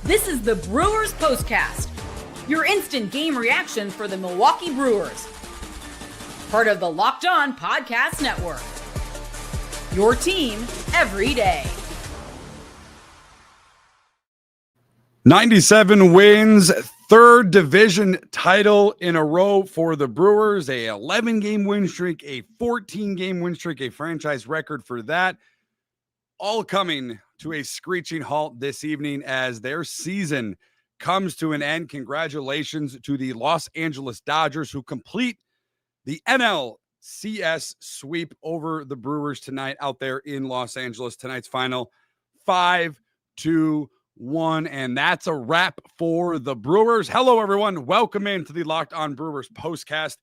This is the Brewers POSTCAST, your instant game reaction for the Milwaukee Brewers. Part of the Locked On Podcast Network. Your team every day. 97 wins, third division title in a row for the Brewers, a 11-game win streak, a 14-game win streak, a franchise record for that, all coming to a screeching halt this evening as their season comes to an end. Congratulations to the Los Angeles Dodgers, who complete the NLCS sweep over the Brewers tonight out there in Los Angeles. Tonight's final 5-1, and that's a wrap for the Brewers. Hello, everyone. Welcome into the Locked On Brewers postcast,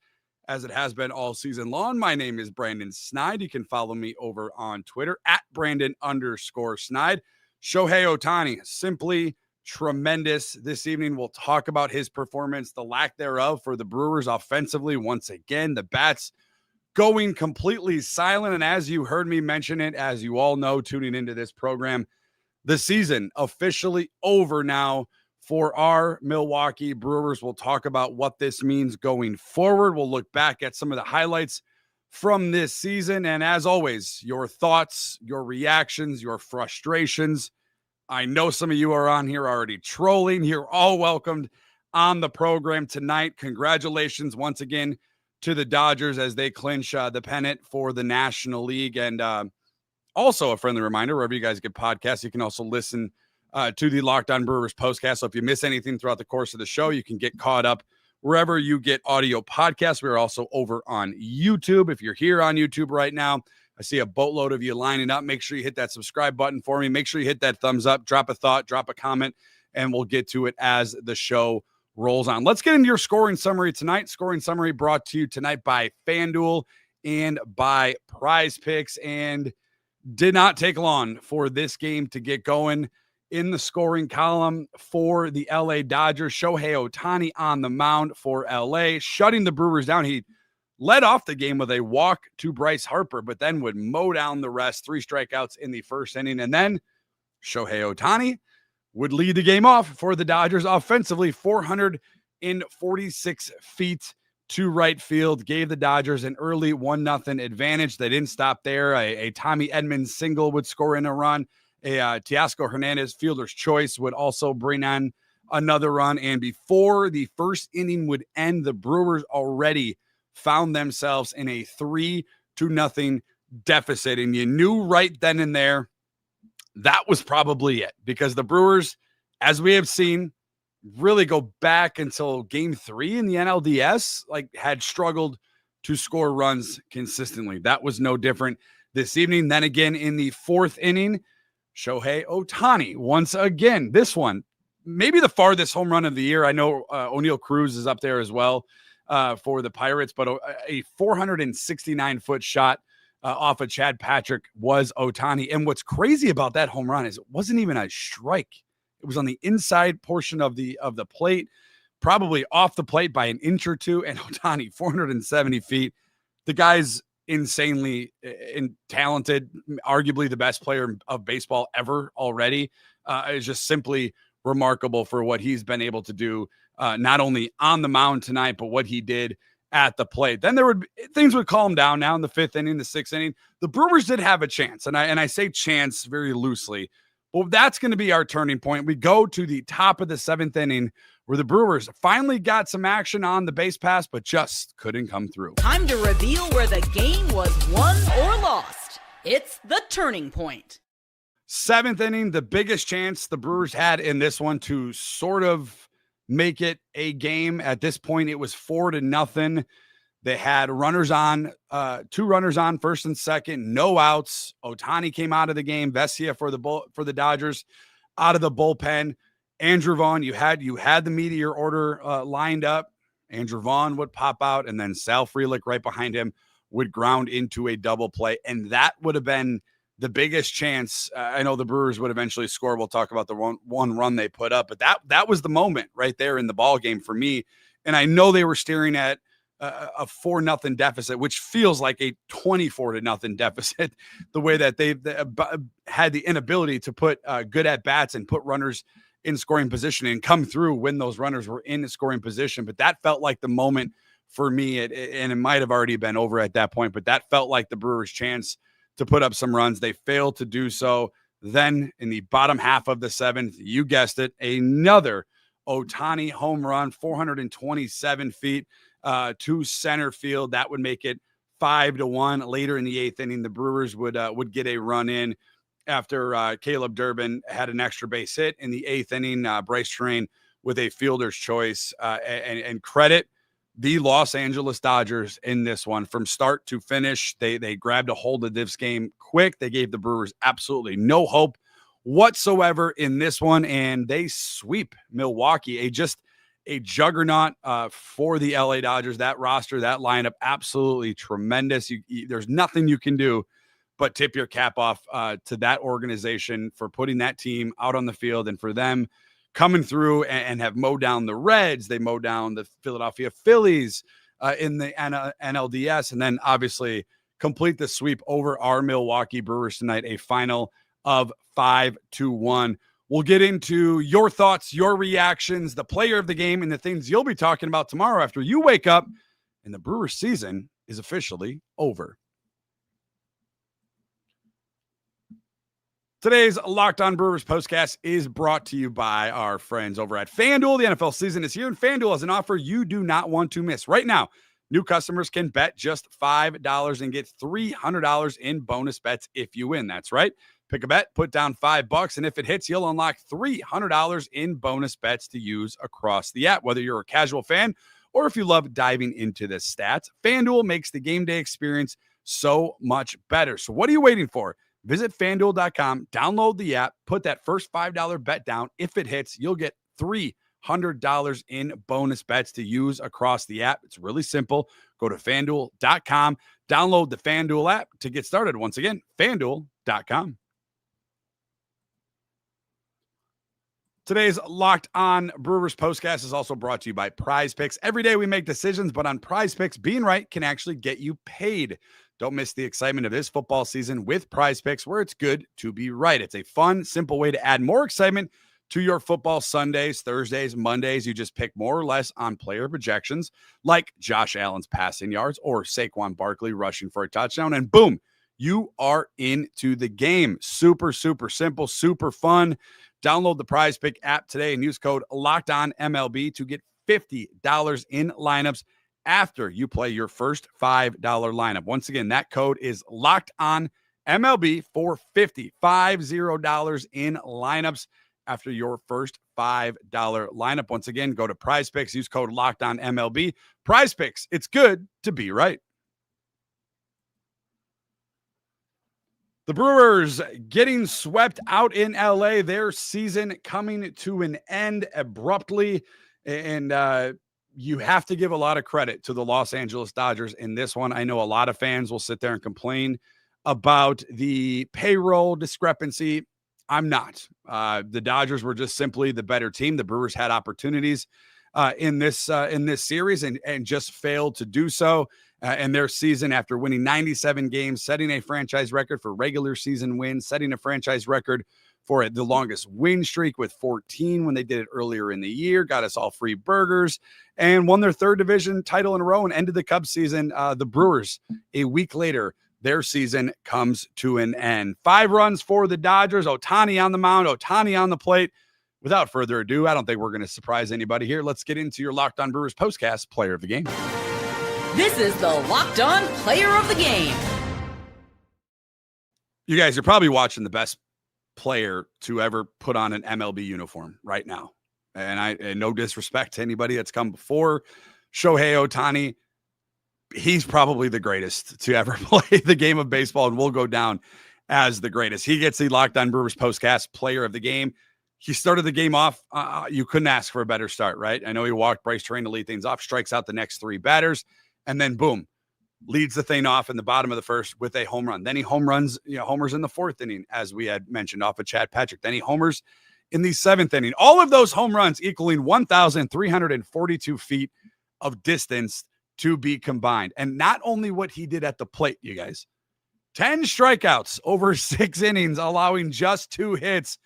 as it has been all season long. My name is Brandon Snide. You can follow me over on Twitter at Brandon_Snide. Shohei Ohtani, simply tremendous this evening. We'll talk about his performance, the lack thereof for the Brewers offensively. Once again, the bats going completely silent. And as you heard me mention it, as you all know, tuning into this program, the season officially over now for our Milwaukee Brewers. We'll talk about what this means going forward. We'll look back at some of the highlights from this season. And as always, your thoughts, your reactions, your frustrations. I know some of you are on here already trolling. You're all welcomed on the program tonight. Congratulations once again to the Dodgers as they clinch the pennant for the National League. And also a friendly reminder, wherever you guys get podcasts, you can also listen to the Locked On Brewers postcast. So if you miss anything throughout the course of the show, you can get caught up wherever you get audio podcasts. We're also over on YouTube. If you're here on YouTube right now, I see a boatload of you lining up. Make sure you hit that subscribe button for me. Make sure you hit that thumbs up, drop a thought, drop a comment, and we'll get to it as the show rolls on. Let's get into your scoring summary tonight. Scoring summary brought to you tonight by FanDuel and by Prize Picks, and did not take long for this game to get going. In the scoring column for the LA Dodgers, Shohei Ohtani on the mound for LA, shutting the Brewers down. He led off the game with a walk to Bryce Harper, but then would mow down the rest, 3 strikeouts in the first inning. And then Shohei Ohtani would lead the game off for the Dodgers offensively, 446 feet to right field, gave the Dodgers an early 1-0 advantage. They didn't stop there. A Tommy Edmonds single would score in a run. A Teoscar Hernandez fielder's choice would also bring on another run. And before the first inning would end, the Brewers already found themselves in a 3-0 deficit. And you knew right then and there that was probably it, because the Brewers, as we have seen, really go back until game 3 in the NLDS, had struggled to score runs consistently. That was no different this evening. Then again in the 4th inning, Shohei Ohtani, once again, this one, maybe the farthest home run of the year. I know O'Neal Cruz is up there as well for the Pirates, but a 469-foot shot off of Chad Patrick was Ohtani. And what's crazy about that home run is it wasn't even a strike. It was on the inside portion of the plate, probably off the plate by an inch or two. And Ohtani, 470 feet. The guy's insanely talented, arguably the best player of baseball ever already. Is just simply remarkable for what he's been able to do, not only on the mound tonight, but what he did at the plate. Then things would calm down now in the 5th inning, the 6th inning. The Brewers did have a chance, and I say chance very loosely. Well, that's going to be our turning point. We go to the top of the 7th inning, where the Brewers finally got some action on the base pass, but just couldn't come through. Time to reveal where the game was won or lost. It's the turning point. 7th inning, the biggest chance the Brewers had in this one to sort of make it a game. At this point, it was 4-0. They had runners on, 2 runners on, first and second, no outs. Ohtani came out of the game. Vesia for the Dodgers out of the bullpen. Andrew Vaughn, you had the meteor order lined up. Andrew Vaughn would pop out, and then Sal Frelick right behind him would ground into a double play, and that would have been the biggest chance. I know the Brewers would eventually score. We'll talk about the one run they put up, but that was the moment right there in the ball game for me. And I know they were staring at a 4-0 deficit, which feels like a 24-0 deficit, the way that they had the inability to put good at bats and put runners in scoring position and come through when those runners were in scoring position. But that felt like the moment for me, and it might have already been over at that point, but that felt like the Brewers' chance to put up some runs. They failed to do so. Then in the bottom half of the seventh, you guessed it, another Ohtani home run, 427 feet to center field. That would make it 5-1. Later in the eighth inning, the Brewers would get a run in after Caleb Durbin had an extra base hit in the eighth inning. Bryce Terrain with a fielder's choice, and credit the Los Angeles Dodgers in this one from start to finish. They grabbed a hold of this game quick. They gave the Brewers absolutely no hope whatsoever in this one, and they sweep Milwaukee, a juggernaut for the LA Dodgers. That roster, that lineup, absolutely tremendous. There's nothing you can do but tip your cap off to that organization for putting that team out on the field and for them coming through and have mowed down the Reds. They mowed down the Philadelphia Phillies in the NLDS, and then obviously complete the sweep over our Milwaukee Brewers tonight, a final of 5-1. We'll get into your thoughts, your reactions, the player of the game, and the things you'll be talking about tomorrow after you wake up and the Brewers season is officially over. Today's Locked On Brewers postcast is brought to you by our friends over at FanDuel. The NFL season is here, and FanDuel has an offer you do not want to miss. Right now, new customers can bet just $5 and get $300 in bonus bets if you win. That's right. Pick a bet, put down $5, and if it hits, you'll unlock $300 in bonus bets to use across the app. Whether you're a casual fan or if you love diving into the stats, FanDuel makes the game day experience so much better. So what are you waiting for? Visit FanDuel.com, download the app, put that first $5 bet down. If it hits, you'll get $300 in bonus bets to use across the app. It's really simple. Go to FanDuel.com, download the FanDuel app to get started. Once again, FanDuel.com. Today's Locked On Brewers postcast is also brought to you by Prize Picks. Every day we make decisions, but on Prize Picks, being right can actually get you paid. Don't miss the excitement of this football season with Prize Picks, where it's good to be right. It's a fun, simple way to add more excitement to your football Sundays, Thursdays, Mondays. You just pick more or less on player projections like Josh Allen's passing yards or Saquon Barkley rushing for a touchdown, and boom, you are into the game. Super, super simple, super fun. Download the Prize Pick app today and use code LOCKEDONMLB to get $50 in lineups after you play your first $5 lineup. Once again, that code is LOCKEDONMLB for $50 in lineups after your first $5 lineup. Once again, go to Prize Picks, use code LOCKEDONMLB. Prize Picks, it's good to be right. The Brewers getting swept out in LA, their season coming to an end abruptly. And you have to give a lot of credit to the Los Angeles Dodgers in this one. I know a lot of fans will sit there and complain about the payroll discrepancy. I'm not. The Dodgers were just simply the better team. The Brewers had opportunities in this series and just failed to do so. And their season, after winning 97 games, setting a franchise record for regular season wins, setting a franchise record for the longest win streak with 14 when they did it earlier in the year, got us all free burgers, and won their third division title in a row and ended the Cubs season. The Brewers, a week later, their season comes to an end. 5 runs for the Dodgers, Ohtani on the mound, Ohtani on the plate. Without further ado, I don't think we're going to surprise anybody here. Let's get into your Locked On Brewers postcast player of the game. This is the Locked On Player of the Game. You guys are probably watching the best player to ever put on an MLB uniform right now. And no disrespect to anybody that's come before. Shohei Ohtani, he's probably the greatest to ever play the game of baseball and will go down as the greatest. He gets the Locked On Brewers postcast player of the game. He started the game off. You couldn't ask for a better start, right? I know he walked Bryce Terrain to lead things off, strikes out the next 3 batters. And then boom, leads the thing off in the bottom of the first with a home run. Then he homers in the 4th inning, as we had mentioned, off of Chad Patrick. Then he homers in the 7th inning. All of those home runs equaling 1,342 feet of distance to be combined. And not only what he did at the plate, you guys, 10 strikeouts over 6 innings, allowing just 2 hits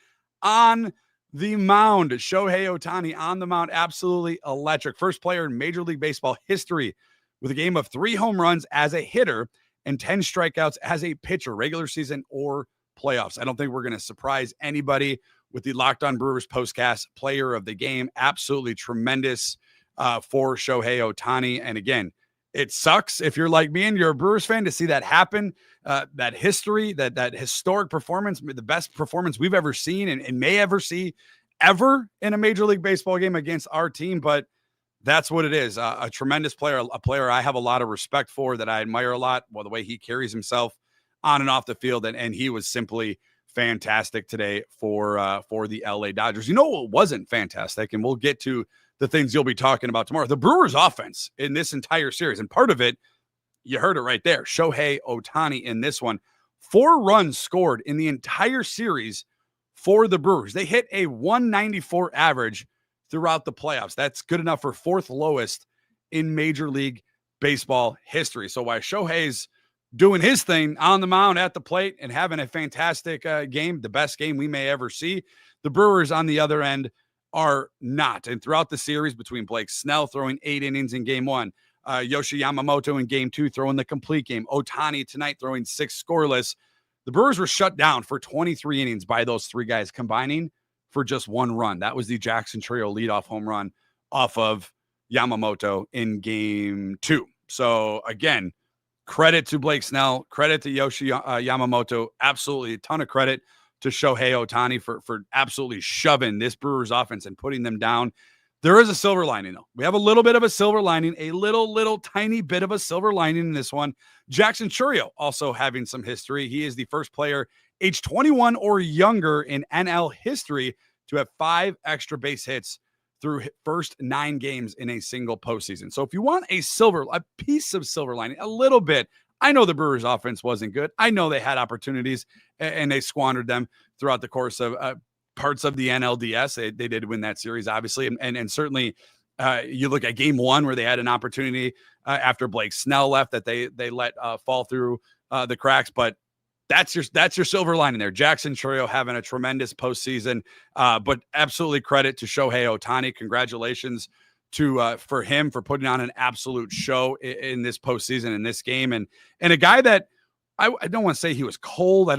on the mound. Shohei Ohtani on the mound, absolutely electric. First player in Major League Baseball history with a game of 3 home runs as a hitter and 10 strikeouts as a pitcher, regular season or playoffs. I don't think we're going to surprise anybody with the Locked On Brewers postcast player of the game. Absolutely tremendous for Shohei Ohtani. And again, it sucks if you're like me and you're a Brewers fan to see that happen, that history, that historic performance, the best performance we've ever seen and may ever see ever in a Major League Baseball game against our team. But that's what it is. A tremendous player, a player I have a lot of respect for, that I admire a lot. Well, the way he carries himself on and off the field, and he was simply fantastic today for the LA Dodgers. You know what wasn't fantastic, and we'll get to the things you'll be talking about tomorrow. The Brewers offense in this entire series, and part of it, you heard it right there, Shohei Ohtani in this one. 4 runs scored in the entire series for the Brewers. They hit a 194 average throughout the playoffs. That's good enough for 4th lowest in Major League Baseball history. So while Shohei's doing his thing on the mound at the plate and having a fantastic game, the best game we may ever see, the Brewers on the other end are not. And throughout the series, between Blake Snell throwing 8 innings in game 1, Yoshi Yamamoto in game 2 throwing the complete game, Ohtani tonight throwing 6 scoreless, the Brewers were shut down for 23 innings by those 3 guys combining for just 1 run. That was the Jackson Trio leadoff home run off of Yamamoto in game 2. So again, credit to Blake Snell, credit to Yoshi Yamamoto, absolutely a ton of credit to Shohei Ohtani for absolutely shoving this Brewers offense and putting them down. There is a silver lining, though. We have a little bit of a silver lining, a little tiny bit of a silver lining in this one. Jackson Trio also having some history. He is the first player age 21 or younger in NL history to have 5 extra base hits through first 9 games in a single postseason. So if you want a piece of silver lining, a little bit, I know the Brewers offense wasn't good. I know they had opportunities and they squandered them throughout the course of parts of the NLDS. They did win that series, obviously. And certainly you look at game 1 where they had an opportunity after Blake Snell left that they let fall through the cracks. But that's your silver lining there. Jackson Trio having a tremendous postseason, but absolutely credit to Shohei Ohtani. Congratulations for him for putting on an absolute show in this postseason, in this game. And a guy that I don't want to say he was cold.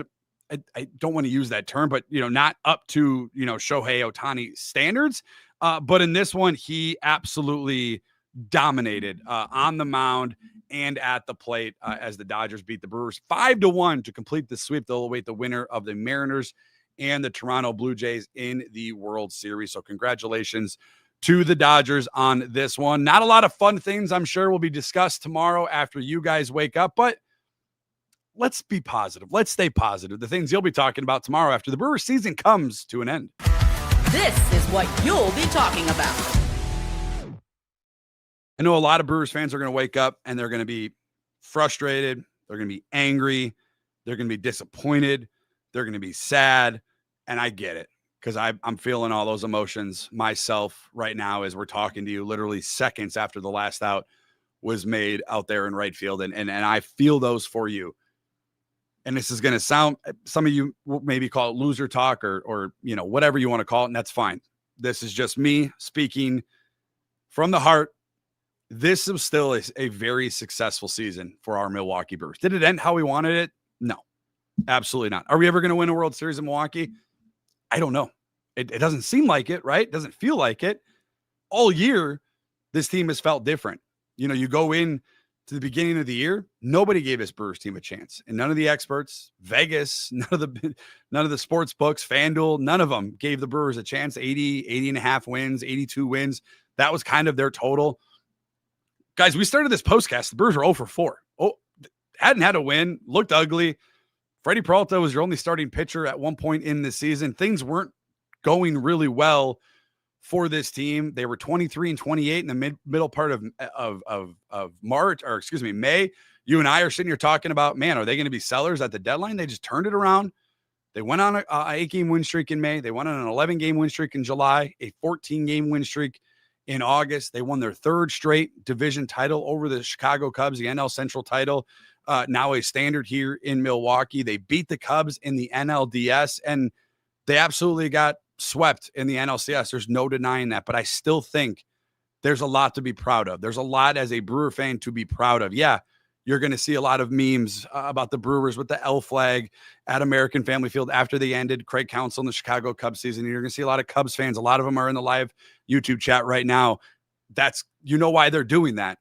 I don't want to use that term, but, not up to, Shohei Ohtani standards. But in this one, he absolutely dominated on the mound and at the plate as the Dodgers beat the Brewers 5-1 to complete the sweep. They'll await the winner of the Mariners and the Toronto Blue Jays in the World Series. So congratulations to the Dodgers on this one. Not a lot of fun things, I'm sure, will be discussed tomorrow after you guys wake up, but let's be positive. Let's stay positive. The things you'll be talking about tomorrow after the Brewers season comes to an end. This is what you'll be talking about. I know a lot of Brewers fans are going to wake up and they're going to be frustrated. They're going to be angry. They're going to be disappointed. They're going to be sad. And I get it, because I'm feeling all those emotions myself right now as we're talking to you, literally seconds after the last out was made out there in right field. And I feel those for you. And this is going to sound, some of you will maybe call it loser talk or whatever you want to call it. And that's fine. This is just me speaking from the heart. This is still a very successful season for our Milwaukee Brewers. Did it end how we wanted it? No, absolutely not. Are we ever going to win a World Series in Milwaukee? I don't know. It doesn't seem like it, right? It doesn't feel like it. All year, this team has felt different. You go in to the beginning of the year, nobody gave this Brewers team a chance. And none of the experts, Vegas, none of the sports books, FanDuel, none of them gave the Brewers a chance. 80 and a half wins, 82 wins. That was kind of their total. Guys, we started this postcast. The Brewers were 0 for 4. Hadn't had a win, looked ugly. Freddie Peralta was your only starting pitcher at one point in the season. Things weren't going really well for this team. They were 23-28 in the middle part of March, or excuse me, May. You and I are sitting here talking about, man, are they going to be sellers at the deadline? They just turned it around. They went on a 8-game win streak in May. They went on an 11-game win streak in July, a 14-game win streak in August. They won their 3rd straight division title over the Chicago Cubs, the NL Central title, now a standard here in Milwaukee. They beat the Cubs in the NLDS, and they absolutely got swept in the NLCS. There's no denying that, but I still think there's a lot to be proud of. There's a lot as a Brewer fan to be proud of. Yeah, you're going to see a lot of memes about the Brewers with the L flag at American Family Field after they ended Craig Counsell in the Chicago Cubs season. You're going to see a lot of Cubs fans. A lot of them are in the live YouTube chat right now. That's, why they're doing that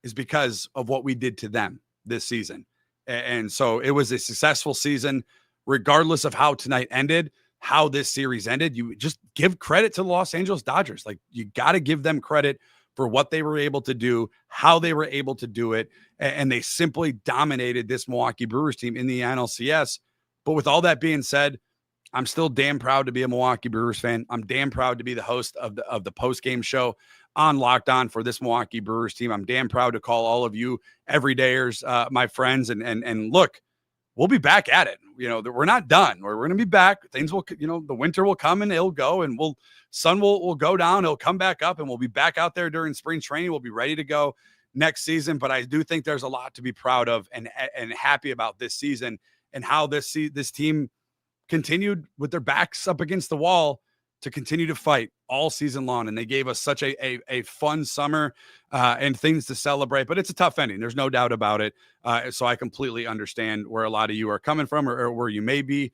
is because of what we did to them this season. And so it was a successful season, regardless of how tonight ended, how this series ended. You just give credit to the Los Angeles Dodgers. Like, you got to give them credit for what they were able to do, how they were able to do it. And they simply dominated this Milwaukee Brewers team in the NLCS. But with all that being said, I'm still damn proud to be a Milwaukee Brewers fan. I'm damn proud to be the host of the post-game show on Locked On for this Milwaukee Brewers team. I'm damn proud to call all of you everydayers, my friends. And look, we'll be back at it. We're not done. We're going to be back. Things will, the winter will come and it'll go, and sun will go down. It'll come back up, and we'll be back out there during spring training. We'll be ready to go next season. But I do think there's a lot to be proud of and happy about this season, and how this team continued with their backs up against the wall to continue to fight all season long. And they gave us such a fun summer and things to celebrate, but it's a tough ending. There's no doubt about it. So I completely understand where a lot of you are coming from, or where you may be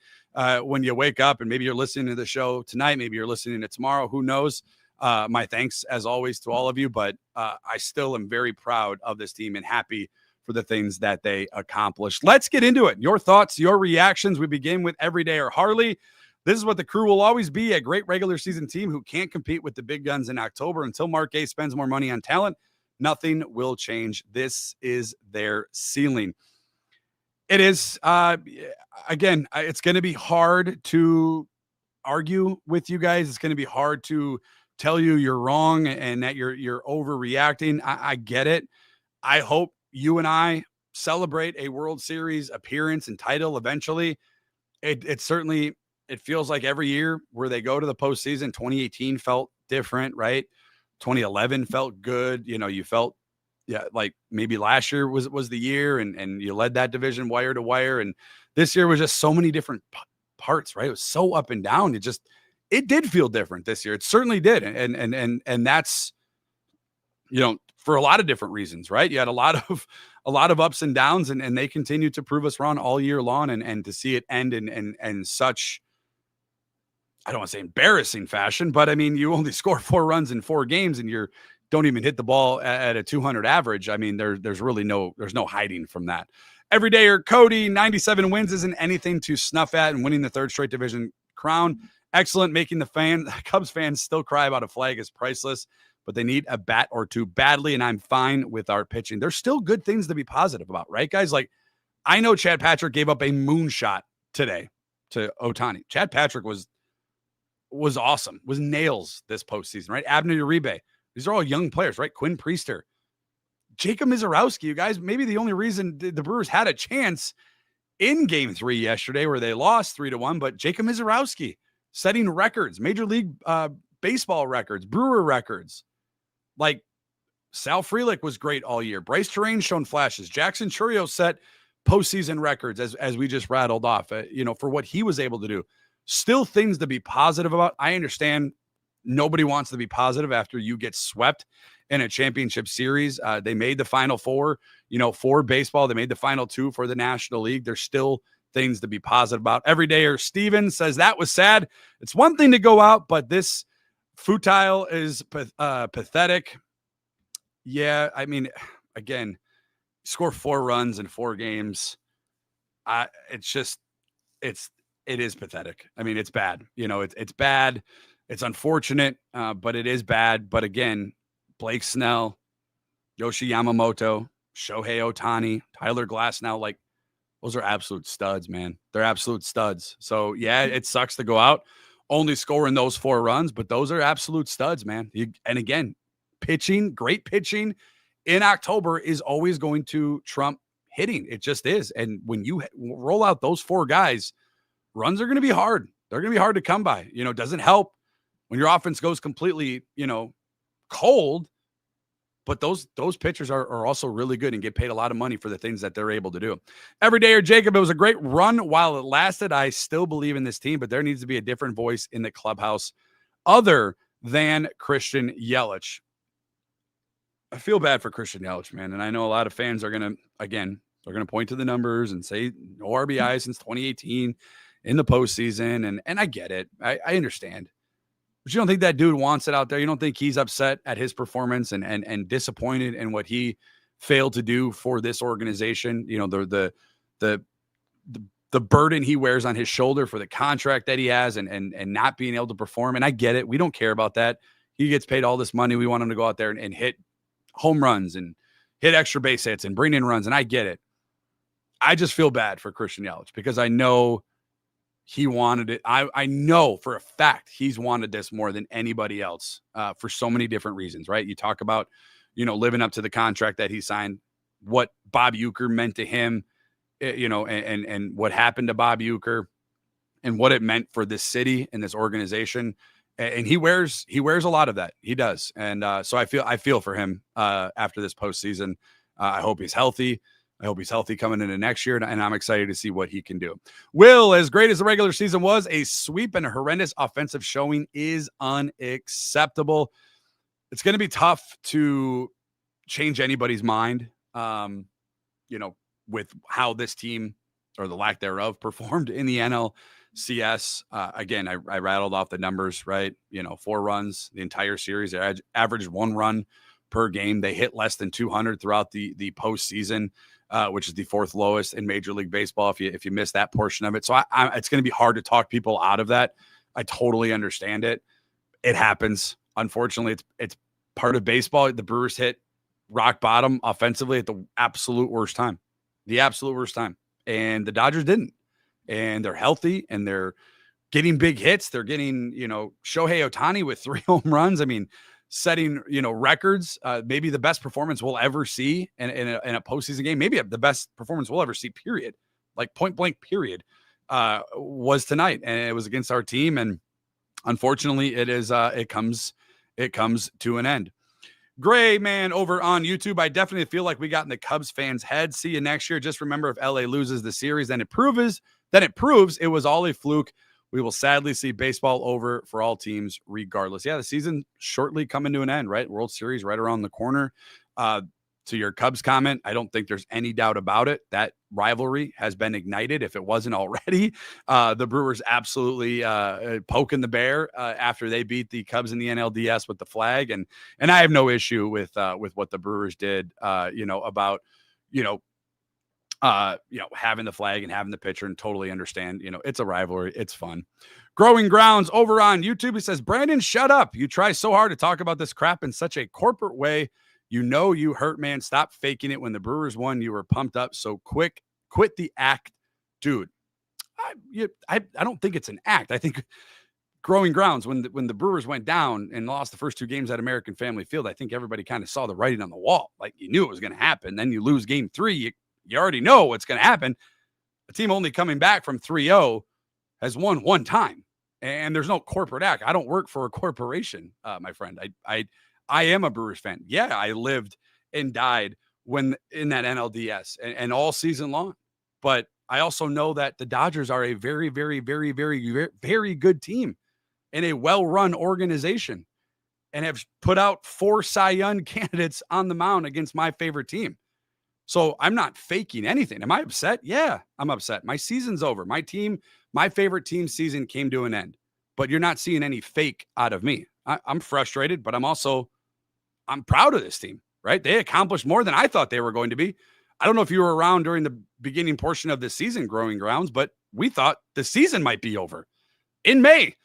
when you wake up, and maybe you're listening to the show tonight. Maybe you're listening to tomorrow. Who knows? My thanks as always to all of you, but I still am very proud of this team and happy for the things that they accomplished. Let's get into it. Your thoughts, your reactions. We begin with Everydayer Harley. This is what the crew will always be, a great regular season team who can't compete with the big guns in October. Until Mark A spends more money on talent, nothing will change. This is their ceiling. It is, again, it's going to be hard to argue with you guys. It's going to be hard to tell you you're wrong and that you're overreacting. I get it. I hope you and I celebrate a World Series appearance and title eventually. It certainly... It feels like every year where they go to the postseason, 2018 felt different, right? 2011 felt good. You felt, like maybe last year was the year, and you led that division wire to wire. And this year was just so many different parts, right? It was so up and down. It did feel different this year. It certainly did. And that's, for a lot of different reasons, right? You had a lot of ups and downs, and they continue to prove us wrong all year long, and to see it end in such, I don't want to say embarrassing fashion, but I mean, you only score 4 runs in 4 games, and you don't even hit the ball at a 200 average. I mean, there's really no hiding from that. Everydayer Cody, 97 wins isn't anything to snuff at, and winning the 3rd straight division crown, excellent. Making the Cubs fans still cry about a flag is priceless, but they need a bat or two badly, and I'm fine with our pitching. There's still good things to be positive about, right, guys? Like, I know Chad Patrick gave up a moonshot today to Ohtani. Chad Patrick was awesome, was nails this postseason, right? Abner Uribe. These are all young players, right? Quinn Priester. Jacob Mizorowski, you guys, maybe the only reason the Brewers had a chance in Game 3 yesterday, where they lost 3-1, but Jacob Mizorowski setting records, Major League Baseball records, Brewer records. Like, Sal Frelick was great all year. Bryce Terrain shown flashes. Jackson Chourio set postseason records, as we just rattled off, for what he was able to do. Still things to be positive about. I understand nobody wants to be positive after you get swept in a championship series. They made the Final Four, for baseball. They made the Final 2 for the National League. There's still things to be positive about. Everydayer Steven says that was sad. It's one thing to go out, but this futile is pathetic. Yeah, I mean, again, score 4 runs in 4 games. It is pathetic. I mean, it's bad. It's bad. It's unfortunate, but it is bad. But again, Blake Snell, Yoshi Yamamoto, Shohei Ohtani, Tyler Glasnow, like, those are absolute studs, man. They're absolute studs. So, yeah, it sucks to go out only scoring those 4 runs, but those are absolute studs, man. And again, pitching, great pitching in October is always going to trump hitting. It just is. And when you roll out those 4 guys, runs are going to be hard. They're going to be hard to come by. It doesn't help when your offense goes completely, cold. But those pitchers are also really good and get paid a lot of money for the things that they're able to do. Everydayer Jacob, it was a great run while it lasted. I still believe in this team, but there needs to be a different voice in the clubhouse other than Christian Yelich. I feel bad for Christian Yelich, man. And I know a lot of fans are going to point to the numbers and say no RBI since 2018 in the postseason. And I get it. I understand. But you don't think that dude wants it out there? You don't think he's upset at his performance and disappointed in what he failed to do for this organization? You know, the burden he wears on his shoulder for the contract that he has and not being able to perform. And I get it. We don't care about that. He gets paid all this money. We want him to go out there and hit home runs and hit extra base hits and bring in runs. And I get it. I just feel bad for Christian Yelich because I know he wanted it. I know for a fact he's wanted this more than anybody else for so many different reasons, right? You talk about, living up to the contract that he signed, what Bob Uecker meant to him, and what happened to Bob Uecker and what it meant for this city and this organization. And he wears a lot of that. He does. And so I feel for him after this postseason. I hope he's healthy. I hope he's healthy coming into next year, and I'm excited to see what he can do. Will, as great as the regular season was, a sweep and a horrendous offensive showing is unacceptable. It's going to be tough to change anybody's mind, with how this team, or the lack thereof, performed in the NLCS. Again, I rattled off the numbers, right? 4 runs the entire series. They averaged 1 run per game. They hit less than 200 throughout the postseason. Which is the 4th lowest in Major League Baseball if you miss that portion of it. So it's going to be hard to talk people out of that. I totally understand it. It happens. Unfortunately, it's part of baseball. The Brewers hit rock bottom offensively at the absolute worst time. And the Dodgers didn't. And they're healthy and they're getting big hits. They're getting, Shohei Ohtani with 3 home runs. I mean, setting, records, maybe the best performance we'll ever see in a postseason game, maybe the best performance we'll ever see, period, like point blank period, was tonight. And it was against our team. And unfortunately it comes to an end. Gray man over on YouTube. I definitely feel like we got in the Cubs fans' head. See you next year. Just remember, if LA loses the series, then it proves it was all a fluke. We will sadly see baseball over for all teams regardless. Yeah, the season shortly coming to an end, right? World Series right around the corner. To your Cubs comment, I don't think there's any doubt about it. That rivalry has been ignited, if it wasn't already. The Brewers absolutely poking the bear after they beat the Cubs in the NLDS with the flag. And I have no issue with what the Brewers did, about having the flag and having the pitcher, and totally understand, it's a rivalry. It's fun. Growing Grounds over on YouTube. He says, Brandon, shut up. You try so hard to talk about this crap in such a corporate way. You hurt, man. Stop faking it. When the Brewers won, you were pumped up. So quit the act, dude. I don't think it's an act. I think Growing Grounds, when the Brewers went down and lost the first 2 games at American Family Field, I think everybody kind of saw the writing on the wall. Like, you knew it was going to happen. Then you lose game 3. You already know what's going to happen. A team only coming back from 3-0 has won 1 time, and there's no corporate act. I don't work for a corporation, my friend. I am a Brewers fan. Yeah, I lived and died when in that NLDS and all season long. But I also know that the Dodgers are a very, very, very, very, very, very good team and a well-run organization, and have put out 4 Cy Young candidates on the mound against my favorite team. So I'm not faking anything. Am I upset? Yeah, I'm upset. My season's over. My favorite team's season came to an end. But you're not seeing any fake out of me. I'm frustrated, but I'm proud of this team, right? They accomplished more than I thought they were going to be. I don't know if you were around during the beginning portion of the season, Growing Grounds, but we thought the season might be over in May.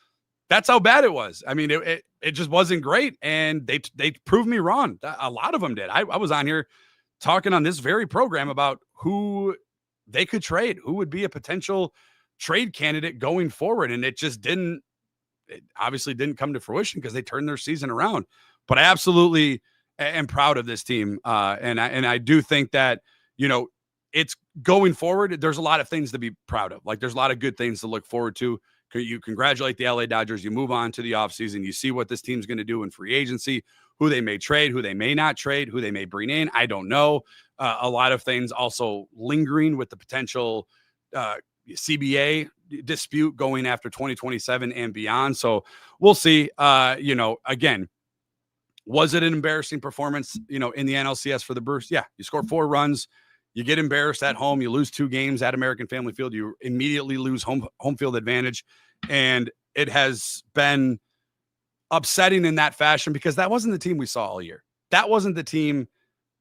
That's how bad it was. I mean, it just wasn't great. And they proved me wrong. A lot of them did. I was on here talking on this very program about who they could trade, who would be a potential trade candidate going forward. And it obviously didn't come to fruition because they turned their season around. But I absolutely am proud of this team. And I do think that, it's going forward. There's a lot of things to be proud of. Like, there's a lot of good things to look forward to. You congratulate the LA Dodgers. You move on to the offseason. You see what this team's going to do in free agency, who they may trade, who they may not trade, who they may bring in. I don't know. A lot of things also lingering with the potential CBA dispute going after 2027 and beyond. So we'll see. Again, was it an embarrassing performance, in the NLCS for the Brewers? Yeah, you score 4 runs, you get embarrassed at home, you lose 2 games at American Family Field, you immediately lose home field advantage, and it has been upsetting in that fashion because that wasn't the team we saw all year. That wasn't the team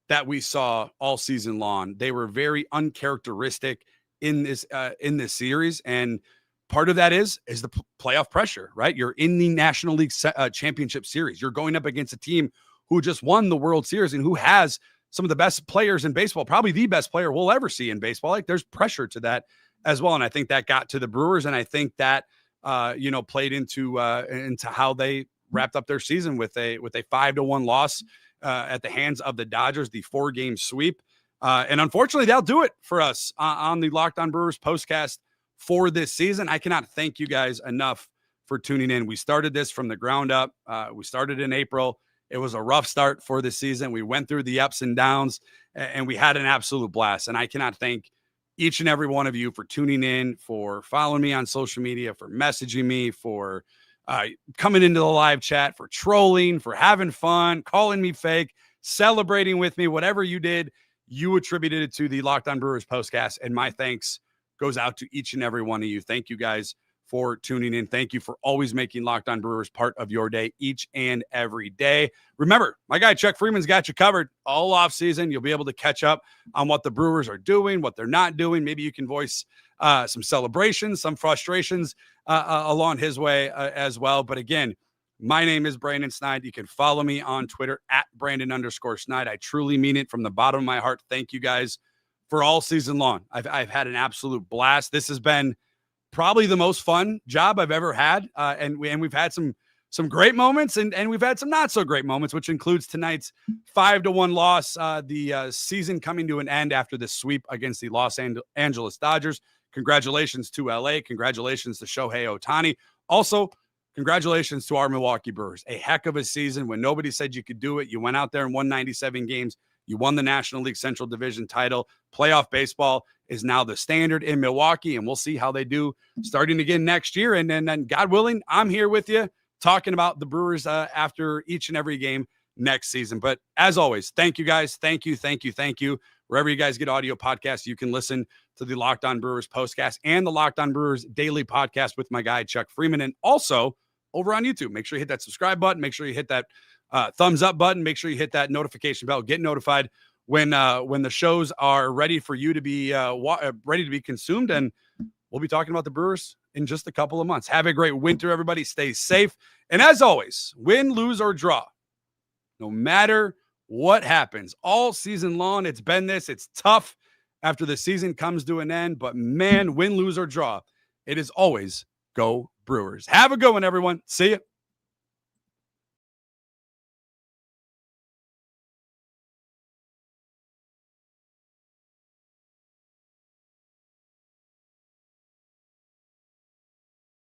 that we saw all season long. They were very uncharacteristic in this series, and part of that is the playoff pressure, right? You're in the National League Championship Series. You're going up against a team who just won the World Series and who has some of the best players in baseball, probably the best player we'll ever see in baseball. Like, there's pressure to that as well, and I think that got to the Brewers, and I think that played into how they wrapped up their season with a 5-1 loss at the hands of the Dodgers, the 4-game sweep. And unfortunately, they'll do it for us on the Locked On Brewers postcast for this season. I cannot thank you guys enough for tuning in. We started this from the ground up. We started in April. It was a rough start for the season. We went through the ups and downs, and we had an absolute blast. And I cannot thank each and every one of you for tuning in, for following me on social media, for messaging me, for coming into the live chat, for trolling, for having fun, calling me fake, celebrating with me. Whatever you did, you attributed it to the Locked On Brewers postcast, and my thanks goes out to each and every one of you. Thank you guys for tuning in. Thank you for always making Locked On Brewers part of your day each and every day. Remember, my guy Chuck Freeman's got you covered all off season. You'll be able to catch up on what the Brewers are doing, what they're not doing. Maybe you can voice some celebrations, some frustrations along his way as well. But again, my name is Brandon Snide. You can follow me on Twitter at Brandon_Snide. I truly mean it from the bottom of my heart. Thank you guys for all season long. I've had an absolute blast. This has been probably the most fun job I've ever had. And we've had some great moments and we've had some not so great moments, which includes tonight's 5-1 loss, the season coming to an end after the sweep against the Los Angeles Dodgers. Congratulations to LA. Congratulations to Shohei Ohtani. Also, congratulations to our Milwaukee Brewers. A heck of a season when nobody said you could do it. You went out there and won 97 games. You won the National League Central Division title. Playoff baseball is now the standard in Milwaukee, and we'll see how they do starting again next year. And then God willing, I'm here with you talking about the Brewers after each and every game next season. But as always, thank you guys. Thank you. Wherever you guys get audio podcasts, you can listen to the Locked On Brewers postcast and the Locked On Brewers daily podcast with my guy, Chuck Freeman. And also over on YouTube, make sure you hit that subscribe button. Make sure you hit that thumbs up button. Make sure you hit that notification bell. Get notified when the shows are ready for you to be ready to be consumed. And we'll be talking about the Brewers in just a couple of months. Have a great winter, everybody. Stay safe. And as always, win, lose, or draw, no matter what happens all season long, it's been this. It's tough after the season comes to an end. But man, win, lose, or draw, it is always go Brewers. Have a good one, everyone. See you.